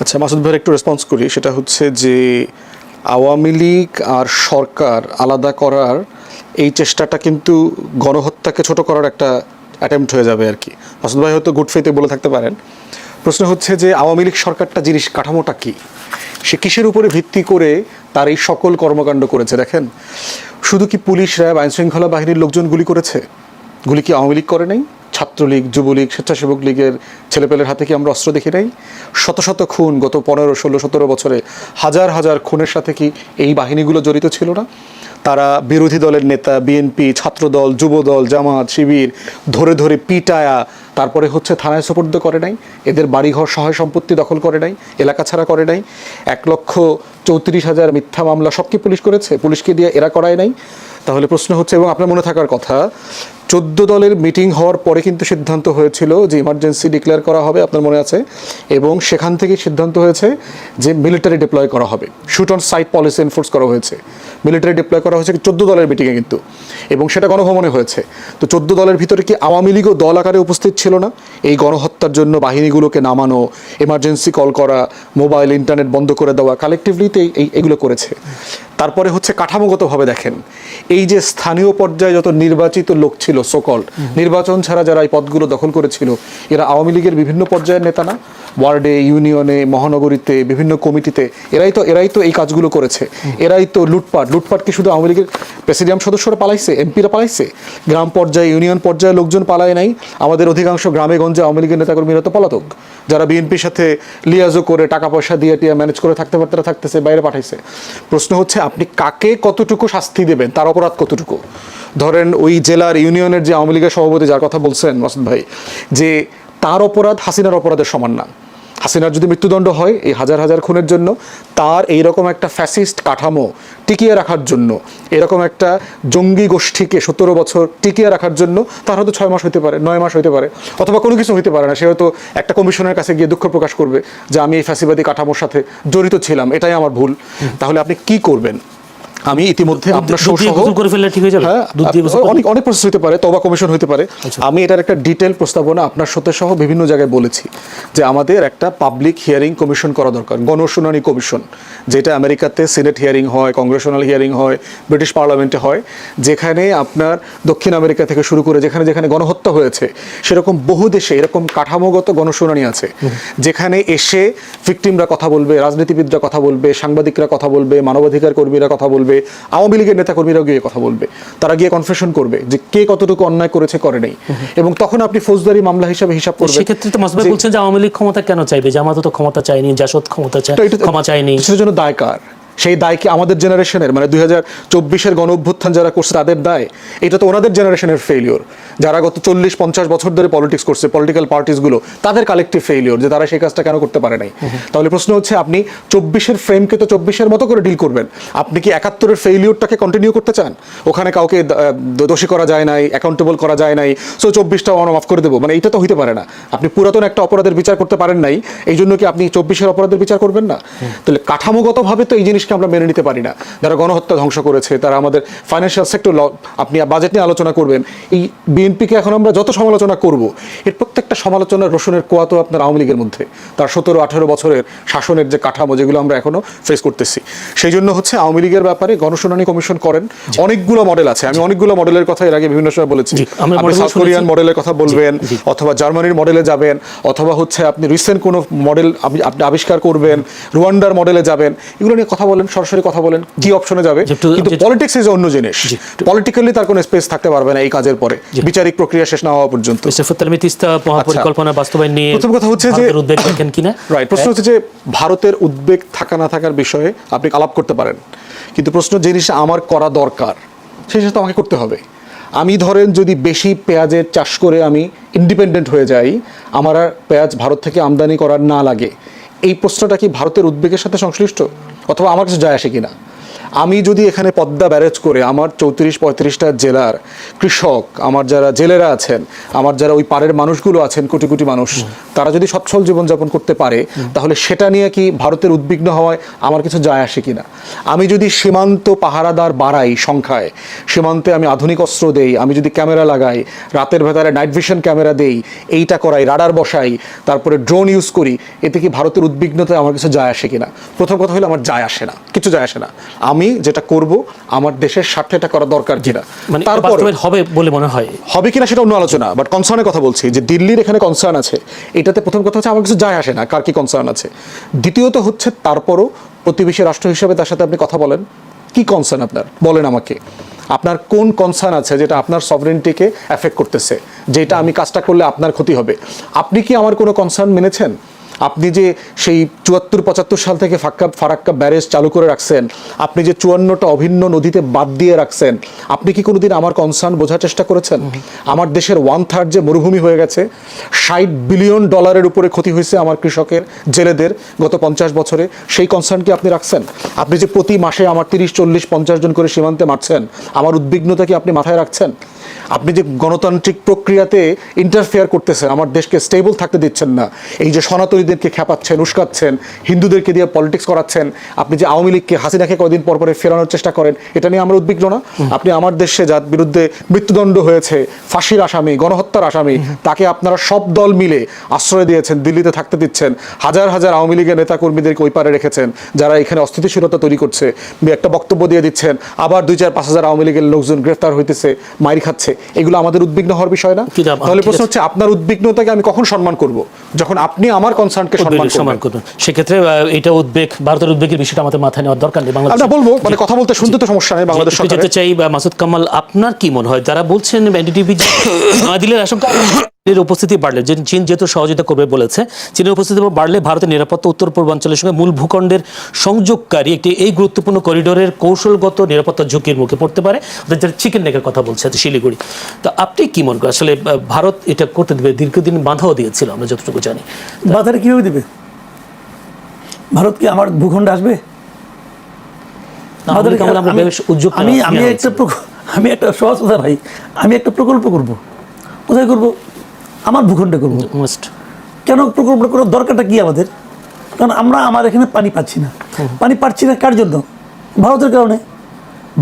আচ্ছা, মাসুদ ভাইয়ের একটু রেসপন্স করি। সেটা হচ্ছে যে আওয়ামী লীগ আর সরকার আলাদা করার এই চেষ্টাটা কিন্তু গণহত্যাকে ছোট করার একটা অ্যাটেম্প্ট হয়ে যাবে আর কি। মাসুদ ভাই হয়তো গুড ফেইথে বলে থাকতে পারেন। প্রশ্ন হচ্ছে যে আওয়ামী লীগ সরকারটা জিনিস কাঠামোটা কী, সে কিসের উপরে ভিত্তি করে তার এই সকল কর্মকাণ্ড করেছে? দেখেন, শুধু কি পুলিশ, র্যাব, আইনশৃঙ্খলা বাহিনীর লোকজন গুলি করেছে? গুলি কি আওয়ামী লীগ করে নাই? ছাত্রলীগ, যুবলীগ, স্বেচ্ছাসেবক লীগের ছেলেপেলের হাতে কি আমরা অস্ত্র দেখি নাই? শত শত খুন গত 15, 16, 17 বছরে হাজার হাজার খুনের সাথে কি এই বাহিনীগুলো জড়িত ছিল না? তারা বিরোধী দলের নেতা, বিএনপি, ছাত্রদল, যুবদল, জামাত, শিবির ধরে ধরে পিটায়া তারপরে হচ্ছে থানায় সোপর্দ করে নাই? এদের বাড়িঘর, সহায় সম্পত্তি দখল করে নাই? এলাকা ছাড়া করে নাই? 1,34,000 মিথ্যা মামলা সব কি পুলিশ করেছে? পুলিশকে দিয়ে এরা করায় নাই? তাহলে প্রশ্ন হচ্ছে, এবং আপনার মনে থাকার কথা, 14 দলের মিটিং হওয়ার পরে কিন্তু সিদ্ধান্ত হয়েছিল যে ইমার্জেন্সি ডিক্লেয়ার করা হবে, আপনার মনে আছে? এবং সেখান থেকে সিদ্ধান্ত হয়েছে যে মিলিটারি ডিপ্লয় করা হবে, shoot on sight policy enforce করা হয়েছে। মিলিটারি ডিপ্লয় করা হয়েছে 14 দলের মিটিংয়ে কিন্তু, এবং সেটা গণভবনে হয়েছে। তো 14 দলের ভিতরে কি আওয়ামী লীগও দল আকারে উপস্থিত ছিল না? এই গণহত্যার জন্য বাহিনীগুলোকে নামানো, এমার্জেন্সি কল করা, মোবাইল ইন্টারনেট বন্ধ করে দেওয়া, কালেকটিভলিতে এগুলো করেছে। তারপরে হচ্ছে কাঠামোগতভাবে দেখেন, এই যে স্থানীয় পর্যায়ে যত নির্বাচিত লোক ছিল, সকল নির্বাচন ছাড়া যারা এই পদগুলো দখল করেছিল, এরা আওয়ামী লীগের বিভিন্ন পর্যায়ের নেতা না? ওয়ার্ডে, ইউনিয়নে, মহানগরীতে, বিভিন্ন কমিটিতে এরাই তো এই কাজগুলো করেছে। এরাই তো লুটপাট কি শুধু আওয়ামী লীগের প্রেসিডিয়াম সদস্যরা পালাইছে, এমপিরা পালাইছে? গ্রাম পর্যায়ে, ইউনিয়ন পর্যায়ে লোকজন পালায় নাই? আমাদের অধিকাংশ গ্রামে গঞ্জে আওয়ামী লীগের নেতাকর্মীরা তো পলাতক, যারা বিএনপির সাথে লিয়াজো করে টাকা পয়সা দিয়ে ম্যানেজ করে থাকতে পারতে থাকতেছে, বাইরে পাঠাইছে। প্রশ্ন হচ্ছে, আপনি কাকে কতটুকু শাস্তি দেবেন, তার অপরাধ কতটুকু? ধরেন ওই জেলার ইউনিয়নের যে আওয়ামী লীগের সভাপতি, যার কথা বলছেন মাসুদ ভাই, যে তার অপরাধ হাসিনার অপরাধের সমান না। হাসিনার যদি মৃত্যুদণ্ড হয় এই হাজার হাজার খুনের জন্য, তার এইরকম একটা ফ্যাসিস্ট কাঠামো টিকিয়ে রাখার জন্য, এরকম একটা জঙ্গি গোষ্ঠীকে 17 বছর টিকিয়ে রাখার জন্য তার হয়তো 6 মাস হইতে পারে, 9 মাস হইতে পারে, অথবা কোনো কিছু হইতে পারে না। সে হয়তো একটা কমিশনের কাছে গিয়ে দুঃখ প্রকাশ করবে যে আমি এই ফ্যাসিবাদী কাঠামোর সাথে জড়িত ছিলাম, এটাই আমার ভুল। তাহলে আপনি কি করবেন? আমি ইতিমধ্যে আপনার অনেক প্রসেস হতে পারে, তওবা কমিশন হতে পারে। আমি এটার একটা ডিটেল প্রস্তাবনা আপনার সাথে সহ বিভিন্ন জায়গায় বলেছি যে আমাদের একটা পাবলিক হিয়ারিং কমিশন করা দরকার, গণশুনানি কমিশন, যেটা আমেরিকাতে সিনেট হিয়ারিং হয়, কংগ্রেশনাল হিয়ারিং হয়, ব্রিটিশ পার্লামেন্টে হয়, যেখানে আপনার দক্ষিণ আমেরিকা থেকে শুরু করে যেখানে যেখানে গণহত্যা হয়েছে সেরকম বহু দেশে এরকম কাঠামোগত গণশুনানি আছে, যেখানে এসে ভিকটিমরা কথা বলবে, রাজনীতিবিদরা কথা বলবে, সাংবাদিকরা কথা বলবে, মানবাধিকার কর্মীরা কথা বলবে, আওয়ামী লীগের নেতাকর্মীরাও গিয়ে কথা বলবে, তারা গিয়ে কনফেশন করবে যে কে কতটুকু অন্যায় করেছে, করে নেই। এবং তখন আপনি ফৌজদারি মামলা হিসাবে হিসাব করবেন। সেক্ষেত্রে তো মাসুদ ভাই বলছেন যে আওয়ামী লীগ ক্ষমতা কেন চাইবে? জামাত তো ক্ষমতা চায়নি, জাসদ ক্ষমতা ক্ষমা চায়নি, সেটার জন্য দায় কার? সেই দায় কি আমাদের জেনারেশনের, মানে 2024-এর গণ অভ্যুত্থান যারা করছে তাদের দায়? এটা তো ওনাদের জেনারেশনের ফেইলিওর, যারা গত 40-50 বছর ধরে পলিটিক্স করছে, পলিটিক্যাল পার্টিসগুলো, তাদের কালেকটিভ ফেইলিওর যে তারা সেই কাজটা কেন করতে পারে নাই। তাহলে প্রশ্ন হচ্ছে, আপনি 24-এর ফ্রেমকে তো 24-এর মতো করে ডিল করবেন। আপনি কি 71-এর ফেইলিওরটাকে কন্টিনিউ করতে চান? ওখানে কাউকে দোষী করা যায় নাই, অ্যাকাউন্টেবল করা যায় নাই, সো 24টা মাফ করে দেবো, মানে এটা তো হইতে পারে না। আপনি পুরাতন একটা অপরাধের বিচার করতে পারেন নাই, এই জন্য কি আপনি 24-এর অপরাধের বিচার করবেন না? তাহলে কাঠামোগতভাবে তো এই জিনিসকে আমরা মেনে নিতে পারি না। যারা গণহত্যা ধ্বংস করেছে, তারা আমাদের ফাইন্যান্সিয়াল সেক্টর, আপনি বাজেট নিয়ে আলোচনা করবেন, এই বিএনপিকে এখন আমরা যত সমালোচনা করব, এর প্রত্যেকটা সমালোচনার রসুনের কোয়া তো আপনার আওয়ামী লীগের মধ্যে, তার 17-18 বছরের শাসনের যে কাঠামো, যেগুলো আমরা এখনো ফেস করতেছি। সেই জন্য হচ্ছে আওয়ামী লীগের ব্যাপারে গণশুনানি কমিশন করেন। অনেকগুলো মডেল আছে, আমি অনেকগুলো মডেলের কথা এর আগে বিভিন্ন সময় বলেছি। আপনি সাউথ কোরিয়ান মডেলের কথা বলবেন, অথবা জার্মানির মডেলে যাবেন, অথবা হচ্ছে আপনি রিসেন্ট কোনো মডেল আপনি আবিষ্কার করবেন, রুয়ান্ডার মডেলে যাবেন, এগুলো নিয়ে কথা বলেন, সরাসরি কথা বলেন, কি অপশনে যাবে। কিন্তু পলিটিক্স ইজ অন্য জিনিস, পলিটিক্যালি তার কোনো স্পেস থাকতে পারবে না এই কাজের পরে, বিচারিক প্রক্রিয়া শেষ না হওয়া পর্যন্ত। মহাপরিকল্পনা বাস্তবায়ন নিয়ে প্রথম কথা হচ্ছে যে উদ্বেগ দেখেন কিনা, রাইট, প্রশ্ন হচ্ছে যে ভারতের উদ্বেগ থাকা না থাকার বিষয়ে আপনি আলাপ করতে পারেন, কিন্তু প্রশ্ন যে জিনিস আমার করা দরকার সেই জিনিসটা আমাকে করতে হবে। আমি ধরেন যদি বেশি পেঁয়াজের চাষ করে আমি ইন্ডিপেন্ডেন্ট হয়ে যাই, আমার আর পেঁয়াজ ভারত থেকে আমদানি করার না লাগে, এই প্রশ্নটা কি ভারতের উদ্বেগের সাথে সংশ্লিষ্ট, অথবা আমার কিছু যায় আসে কিনা? আমি যদি এখানে পদ্মা ব্যারেজ করে আমার 34-35টা জেলার কৃষক, আমার যারা জেলেরা আছেন, আমার যারা ওই পাড়ের মানুষগুলো আছেন, কোটি কোটি মানুষ, তারা যদি সচ্ছল জীবনযাপন করতে পারে, তাহলে সেটা নিয়ে কি ভারতের উদ্বিগ্ন হওয়ায় আমার কিছু যায় আসে কিনা? আমি যদি সীমান্ত পাহারাদার বাড়াই সংখ্যায়, সীমান্তে আমি আধুনিক অস্ত্র দেই, আমি যদি ক্যামেরা লাগাই, রাতের ভেতরে নাইট ভিশন ক্যামেরা দেই, এইটা করাই, রাডার বসাই, তারপরে ড্রোন ইউজ করি, এতে কি ভারতের উদ্বিগ্নতায় আমার কিছু যায় আসে কিনা? প্রথম কথা হলো আমার যায় আসে না, কিছু যায় আসে না। আমি যেটা করব আমার দেশের স্বার্থে এটা করা দরকার কিনা, মানে তারপর বাস্তবে হবে বলে মনে হয়। হবে কিনা সেটা অন্য আলোচনা, বাট কনসার্নের কথা বলছি যে দিল্লির এখানে কনসার্ন আছে, এটাতে প্রথম কথা হচ্ছে আমার কিছু যায় আসে না কার কি কনসার্ন আছে। দ্বিতীয়ত হচ্ছে তারপরও প্রতিবেশী রাষ্ট্র হিসেবে তার সাথে আপনি কথা বলেন, কি কনসার্ন আপনার বলেন আমাকে, আপনার কোন কনসার্ন আছে যেটা আপনার সভরেন্টিকে এফেক্ট করতেছে, যেটা আমি কাজটা করলে আপনার ক্ষতি হবে। আপনি কি আমার কোনো কনসার্ন মেনেছেন? আপনি যে সেই 74-75 সাল থেকে ফারাক্কা ব্যারেজ চালু করে রাখছেন, আপনি যে 54টা অভিন্ন নদীতে বাদ দিয়ে রাখছেন, আপনি কি কোনোদিন আমার কনসার্ন বোঝার চেষ্টা করেছেন? আমার দেশের 1/3 যে মরুভূমি হয়ে গেছে, $60 বিলিয়ন উপরে ক্ষতি হয়েছে আমার কৃষকের, জেলেদের গত 50 বছরে, সেই কনসার্ন কি আপনি রাখছেন? আপনি যে প্রতি মাসে আমার 30-40-50 জন করে সীমান্তে মারছেন, আমার উদ্বিগ্নতা কি আপনি মাথায় রাখছেন? আপনি যে গণতান্ত্রিক প্রক্রিয়াতে ইন্টারফেয়ার করতেছেন, আমার দেশকে স্টেবল থাকতে দিচ্ছেন না, এই যে সনাতনীদেরকে খেপাচ্ছেন, উস্কাচ্ছেন, হিন্দুদেরকে দিয়ে পলিটিক্স করাচ্ছেন, আপনি যে আওয়ামী লীগকে, হাসিনাকে কয়েকদিন পর পরে ফেরানোর চেষ্টা করেন, এটা নিয়ে আমরা উদ্বিগ্ন না? আপনি আমার দেশে যার বিরুদ্ধে মৃত্যুদণ্ড হয়েছে, ফাঁসির আসামি, গণহত্যার আসামি, তাকে আপনারা সব দল মিলে আশ্রয় দিয়েছেন, দিল্লিতে থাকতে দিচ্ছেন, হাজার হাজার আওয়ামী লীগের নেতাকর্মীদেরকে ওই পারে রেখেছেন যারা এখানে অস্থিতিশীলতা তৈরি করছে, একটা বক্তব্য দিয়ে দিচ্ছেন, আবার 2-4-5 হাজার আওয়ামী লীগের লোকজন গ্রেফতার হইতেছে, মাইর খাচ্ছে, এগুলো আমাদের উদ্বিগ্ন হওয়ার বিষয় না? তাহলে প্রশ্ন হচ্ছে আপনার উদ্বিগ্নতাকে আমি কখন সম্মান করব? যখন আপনি আমার কনসার্নকে সম্মান করবেন। সেক্ষেত্রে এটা উদ্বেগ, ভারতের উদ্বেগের বিষয়টা আমাদের মাথায় নেওয়ার দরকার নেই। আমরা বলবো, মানে কথা বলতে শুনতে তো সমস্যা নেই বাংলাদেশ সরকারের। যেতে চাই মাসুদ কামাল, আপনার কি মনে হয় যারা বলছেন এনডিটিভি দিলের আশঙ্কা চীনের উপস্থিতি বাড়লে, যে চীন যেহেতু সহযোগিতা করবে বলেছে, চীনের উপস্থিতি বাড়লে ভারতের নিরাপত্তা উত্তর পূর্বাঞ্চলের সঙ্গে মূল ভূখণ্ডের সংযোগকারী একটি এই গুরুত্বপূর্ণ করিডোরের কৌশলগত নিরাপত্তা ঝুঁকির মুখে পড়তে পারে। যারা চিকেন নেকের কথা বলছে শিলিগুড়ি, তো আপনি কি মনে করেন আসলে ভারত এটা করতে দেবে? দীর্ঘদিন বাধাও দিয়েছিল আমরা যতটুকু জানি। বাধাটা কীভাবে দেবে? ভারত কি আমার ভূখণ্ডে আসবে? আমি একটা সহজ কথা ভাই, আমি একটা প্রকল্প করব, কোথায় করব? আমার ভূখণ্ডে করব। কেন প্রকল্প করার দরকারটা কি আমাদের? কারণ আমার এখানে পানি পাচ্ছি না। পানি পাচ্ছি না কার জন্য? ভারতের কারণে।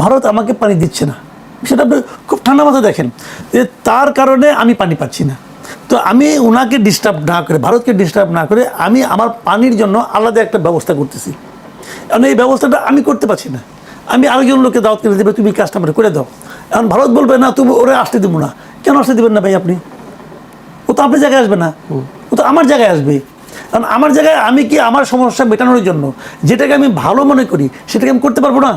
ভারত আমাকে পানি দিচ্ছে না, সেটা আপনি খুব ঠান্ডা মাথায় দেখেন যে তার কারণে আমি পানি পাচ্ছি না। তো আমি ওনাকে ডিস্টার্ব না করে, ভারতকে ডিস্টার্ব না করে, আমি আমার পানির জন্য আলাদা একটা ব্যবস্থা করতেছি। কারণ এই ব্যবস্থাটা আমি করতে পারছি না। আমি আরেকজন লোককে দাওয়াত করে দেবে, তুমি কাজটা আমার করে দাও। এখন ভারত বলবে না, তুমি ওরে আসতে দেবো না। কেন আসতে দেবেন না ভাই আপনি? ও তো আপনার জায়গায় আসবে না, ও তো আমার জায়গায় আসবে। কারণ আমার জায়গায় আমি কি আমার সমস্যা মেটানোর জন্য যেটাকে আমি ভালো মনে করি সেটাকে আমি করতে পারবো না?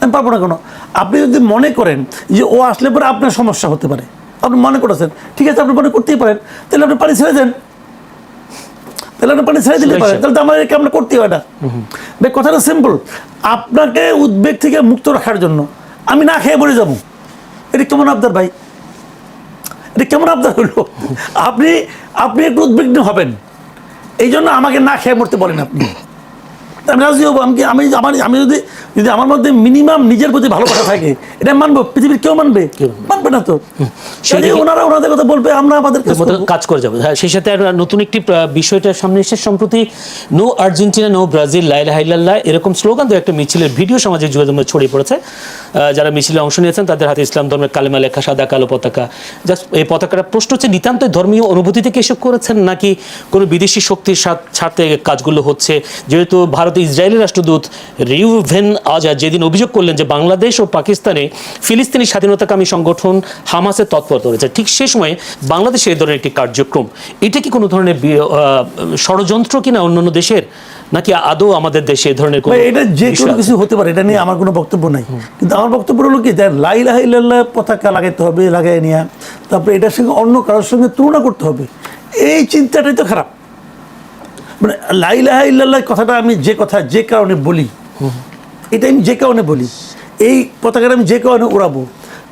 আমি পারবো না কেন? আপনি যদি মনে করেন যে ও আসলে পরে আপনার সমস্যা হতে পারে, আপনি মনে করেছেন, ঠিক আছে, আপনি মনে করতেই পারেন, তাহলে আপনি পানি ছেড়ে দেন, তাহলে আপনি পানি ছেড়ে দিতে পারেন, তাহলে তো আমাদেরকে আমরা করতেই হয় না। ভাই কথাটা সিম্পল, আপনাকে উদ্বেগ থেকে মুক্ত রাখার জন্য আমি না খেয়ে মরে যাবো, এটা কেমন আবদার ভাই? এটা কেমন আবদার হলো? আপনি একটু উদ্বিগ্ন হবেন, এই জন্য আমাকে না খেয়ে মরতে বলেন আপনি। আমি রাজি হবো। আমি যদি আমার মধ্যে মিনিমাম নিজের প্রতি ভালোবাসা থাকে, এটা মানবো। পৃথিবীর কেউ মানবে না তো। ওনারা ওনাদের কথা বলবে, আমরা আমাদের কাজ করে যাবো। হ্যাঁ, সেই সাথে নতুন একটি বিষয়টার সামনে এসে সম্প্রতি নো আর্জেন্টিনা নো ব্রাজিল লা ইলাহা ইল্লাল্লাহ এরকম স্লোগান দিয়ে একটা মিছিলের ভিডিও সামাজিক যোগাযোগ মাধ্যমে ছড়িয়ে পড়েছে। যারা মিছিলে অংশ নিয়েছেন তাদের হাতে ইসলাম ধর্মের কালেমা লেখা সাদা কালো পতাকা। জাস্ট এই পতাকাটা প্রশ্ন হচ্ছে নিতান্ত ধর্মীয় অনুভূতি থেকে এসব করেছেন নাকি কোনো বিদেশি শক্তির সাথে কাজগুলো হচ্ছে? যেহেতু ভারতে ইসরায়েলের রাষ্ট্রদূত রিউভেন আজাদ যেদিন অভিযোগ করলেন যে বাংলাদেশ ও পাকিস্তানে ফিলিস্তিনি স্বাধীনতাকামী সংগঠন হামাসের তৎপরতা রয়েছে, ঠিক সেই সময়ে বাংলাদেশে এই ধরনের একটি কার্যক্রম, এটা কি কোনো ধরনের ষড়যন্ত্র কিনা অন্যান্য দেশের, নাকি আদৌ আমাদের দেশে এই ধরনের এটা যে কোনো কিছু হতে পারে? এটা নিয়ে আমার কোনো বক্তব্য নাই, কিন্তু আমার বক্তব্য হলো কি, লা ইলাহা ইল্লাল্লাহ পতাকা লাগাইতে হবে, লাগাই নিয়ে তারপরে এটার সঙ্গে অন্য কারোর সঙ্গে তুলনা করতে হবে, এই চিন্তাটাই তো খারাপ। মানে লা ইলাহা ইল্লাল্লাহ কথাটা আমি যে কারণে বলি, এটা আমি যে কারণে বলি, এই পতাকাটা আমি যে কারণে উড়াবো,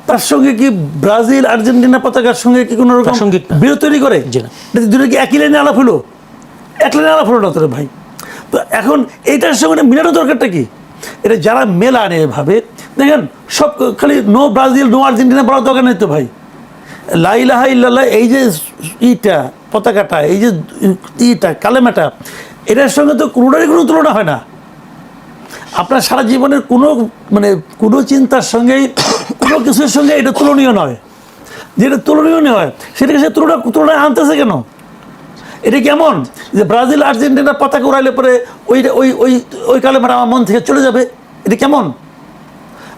তার সঙ্গে কি ব্রাজিল আর্জেন্টিনা পতাকার সঙ্গে কি কোনো রকম বিরোধ তৈরি করে? দুটো কি একই লাইনে আলাপ হলো? এক লাইনে আলাপ হলো না তোর ভাই। তো এখন এইটার সঙ্গে মিলানোর দরকারটা কি? এটা যারা মেলা আনে এভাবে দেখেন সব খালি নো ব্রাজিল নো আর্জেন্টিনা বলার দরকার নেই তো ভাই। লা ইলাহা ইল্লাল্লাহ এই যে ইটা পতাকাটা এই যে ইটা কালেমাটা এটার সঙ্গে তো কোনোটারই কোনো তুলনা হয় না। আপনার সারা জীবনের কোনো চিন্তার সঙ্গেই কোনো কিছুর সঙ্গে এটা তুলনীয় নয়। যেটা তুলনীয় নয় সেটাকে সে তুলনায় আনতেছে কেন? এটা কেমন যে ব্রাজিল আর্জেন্টিনার পতাকা উড়াইলে পরে ওই কালেমাটা আমার মন থেকে চলে যাবে? এটা কেমন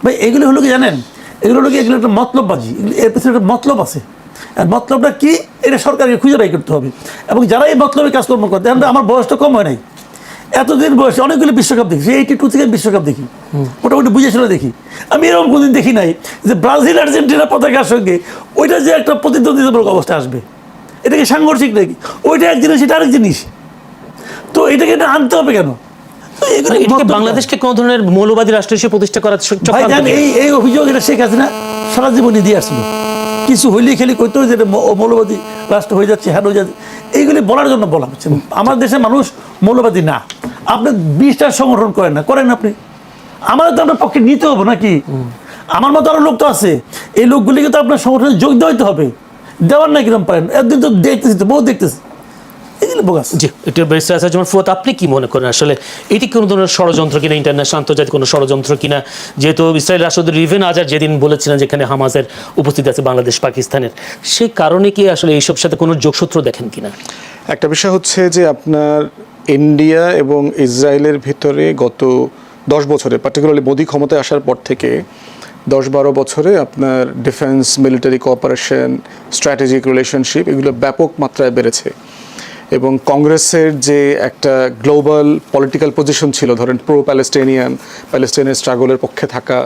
ভাই? এগুলো হলো কি জানেন, এগুলো একটা মতলববাজি, এর পিছনে একটা মতলব আছে। আর মতলবটা কি এটা সরকারকে খুঁজে বাই করতে হবে। এবং যারা এই মতলবে কাজকর্ম করতে, আমার বয়সটা কম হয় নাই, এতদিন বয়সে অনেকগুলো বিশ্বকাপ দেখি, 82 থেকে বিশ্বকাপ দেখি, মোটামুটি বুঝে শুনে দেখি। আমি এরকম কোনদিন দেখি নাই যে ব্রাজিল আর্জেন্টিনা পতাকার সঙ্গে ওইটা যে একটা প্রতিদ্বন্দ্বিতামূলক অবস্থা আসবে। এটা কি সাংঘর্ষিক নাকি? ওইটা এক জিনিস, এটা আরেক জিনিস। তো এটাকে আনতে হবে কেন? এটাকে বাংলাদেশকে কোন ধরনের মৌলবাদী রাষ্ট্র হিসেবে প্রতিষ্ঠা করার এই অভিযোগ এটা শেখ হাসিনা সারা জীবনই দিয়ে আসছিল। কিছু হইলে খেলি কইতো যে মৌলবাদী রাষ্ট্র হয়ে যাচ্ছে, হ্যাঁ হয়ে যাচ্ছে, এইগুলি বলার জন্য বলা হচ্ছে। আমার দেশের মানুষ মৌলবাদী না। আপনি 20টা সংগঠন করেন না, করেন আপনি, আমাদের তো আপনার পক্ষে নিতে হবে নাকি? আমার মতো আরো লোক তো আছে, এই লোকগুলিকে তো আপনার সংগঠনে যোগ দিতে হবে। দেওয়ার না কিরম পারেন? একদিন তো দেখতেছি, তো বহু দেখতেছি। আপনি কি মনে করেন আসলে এটি কোন ধরনের ষড়যন্ত্র কিনা, ইন্টারন্যাশনাল আন্তর্জাতিক কোনো ষড়যন্ত্র কিনা? যেহেতু ইসরায়েল রাষ্ট্রদূত রিভেন আজার যেদিন বলেছিলেন যেখানে হামাসের উপস্থিতি আছে বাংলাদেশ পাকিস্তানের, সেই কারণে কি আসলে এইসব সাথে কোনো যোগসূত্র দেখেন কিনা? একটা বিষয় হচ্ছে যে আপনার ইন্ডিয়া এবং ইসরায়েলের ভিতরে গত 10 বছরে, পার্টিকুলারলি মোদি ক্ষমতায় আসার পর থেকে 10-12 বছরে আপনার defence, military cooperation, strategic relationship এগুলো ব্যাপক মাত্রায় বেড়েছে। এবং কংগ্রেসের যে একটা গ্লোবাল পলিটিক্যাল পজিশন ছিল, ধরেন প্রো প্যালেস্টাইনের স্ট্রাগলের পক্ষে থাকা,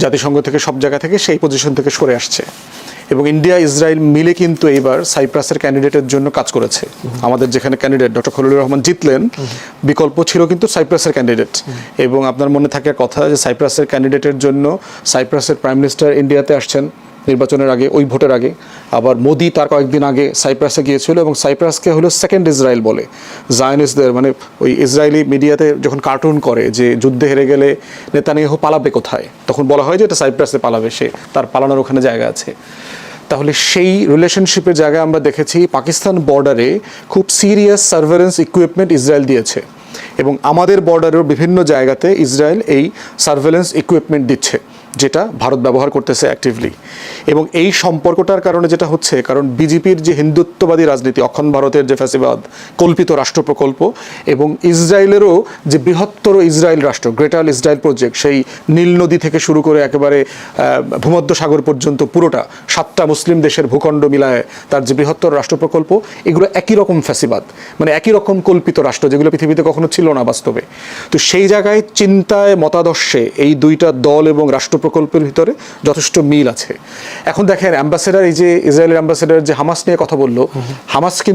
জাতিসংঘ থেকে সব জায়গা থেকে সেই পজিশন থেকে সরে আসছে। এবং ইন্ডিয়া ইসরায়েল মিলে কিন্তু এইবার সাইপ্রাসের ক্যান্ডিডেটের জন্য কাজ করেছে। আমাদের যেখানে ক্যান্ডিডেট ডক্টর খলিলুর রহমান জিতলেন, বিকল্প ছিল কিন্তু সাইপ্রাসের ক্যান্ডিডেট। এবং আপনার মনে থাকার কথা যে সাইপ্রাসের ক্যান্ডিডেটের জন্য সাইপ্রাসের প্রাইম মিনিস্টার ইন্ডিয়াতে আসছেন নির্বাচনের আগে, ওই ভোটের আগে। আবার মোদি তার কয়েকদিন আগে সাইপ্রাসে গিয়েছিল এবং সাইপ্রাসকে হলো সেকেন্ড ইসরায়েল বলে। জায়নিস্টদের ওই ইসরায়েলি মিডিয়াতে যখন কার্টুন করে যে যুদ্ধে হেরে গেলে নেতানিয়াহু পালাবে কোথায়, তখন বলা হয় যে এটা সাইপ্রাসে পালাবে, সে তার পালানোর ওখানে জায়গা আছে। তাহলে সেই রিলেশনশিপের জায়গায় আমরা দেখেছি পাকিস্তান বর্ডারে খুব সিরিয়াস সার্ভেলেন্স ইকুইপমেন্ট ইসরায়েল দিয়েছে এবং আমাদের বর্ডারের বিভিন্ন জায়গাতে ইসরায়েল এই সার্ভেলেন্স ইকুইপমেন্ট দিচ্ছে, যেটা ভারত ব্যবহার করতেছে অ্যাক্টিভলি। এবং এই সম্পর্কটার কারণে যেটা হচ্ছে, কারণ বিজেপির যে হিন্দুত্ববাদী রাজনীতি, অখণ্ড ভারতের যে ফ্যাসিবাদ, কল্পিত রাষ্ট্র প্রকল্প, এবং ইসরায়েলেরও যে বৃহত্তর ইসরায়েল রাষ্ট্র, গ্রেটার ইসরায়েল প্রজেক্ট, সেই নীল নদী থেকে শুরু করে একেবারে ভূমধ্য সাগর পর্যন্ত পুরোটা 7টা মুসলিম দেশের ভূখণ্ড মিলায় তার যে বৃহত্তর রাষ্ট্র প্রকল্প, এগুলো একই রকম ফ্যাসিবাদ, মানে একই রকম কল্পিত রাষ্ট্র, যেগুলো পৃথিবীতে কখনো ছিল না বাস্তবে। তো সেই জায়গায় চিন্তায়, মতাদর্শে এই দুইটা দল এবং রাষ্ট্র প্রকল্পের ভিতরে যথেষ্ট মিল আছে। এখন দেখেন অ্যাম্বাসেডার, এই যে ইসরায়েলের অ্যাম্বাসেডার যে হামাস নিয়ে কথা বললো, হামাস কিন্তু